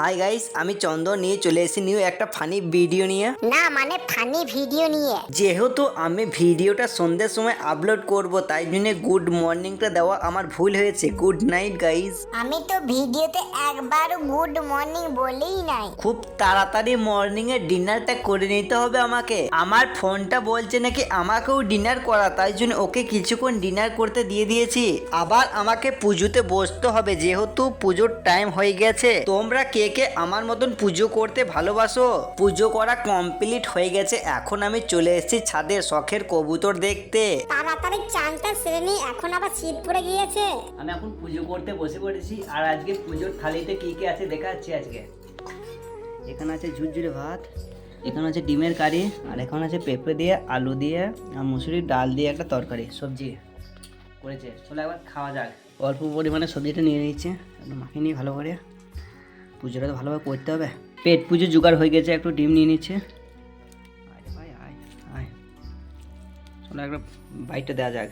Hi guys, আমি চন্দন নিয়ে চলে এসেছি নিউ একটা ফানি ভিডিও নিয়ে। না মানে ফানি ভিডিও নিয়ে। যেহেতু আমি ভিডিওটা সন্ধ্যের সময় আপলোড করব, তাই জন্য গুড মর্নিংটা দেওয়া আমার ভুল হয়েছে। Good night guys. আমি তো ভিডিওতে একবারও গুড মর্নিং বলেই নাই। খুব তাড়াতাড়ি মর্নিং এ ডিনারটা করে নিতে হবে আমাকে। আমার ফোনটা বলছে নাকি আমাকেও ডিনার করা, তাই জন্য ওকে কিছুক্ষণ ডিনার করতে দিয়ে দিয়েছি। আবার আমাকে পুজোতে বসতে হবে, যেহেতু পুজোর টাইম হয়ে গেছে। তোমরা কে কে আমার মতন পুজো করতে ভালোবাসো? পুজো করা কমপ্লিট হয়ে গেছে, এখন আমি চলে এসেছি ছাদে শখের কবুতর দেখতে। তাড়াতাড়ি চানটা সেরে নি, এখন আবার শীত পড়ে গিয়েছে। আমি এখন পুজো করতে বসে পড়েছি। আর আজকে পুজোর থালিতে কি কি আছে দেখাচ্ছি আজকে। এখানে আছে ঝুরঝুরে ভাত, এখানে আছে ডিমের কারি, আর এখানে আছে পেঁপে দিয়ে, আলু দিয়ে আর মুসুরির ডাল দিয়ে একটা তরকারি সবজি করেছে। চলো একবার খাওয়া যাক। অল্প পরিমাণে সবজিটা নিয়ে নিচ্ছে, একদম মাখিয়ে নিয়ে ভালো করে। পুজোটা তো ভালোভাবে করতে হবে। পেট পুজো জোগাড় হয়ে গেছে, একটু ডিম নিয়ে নিচ্ছে। আয় রে ভাই আয় আয়, চলো একটা বাইটটা দেওয়া যাক।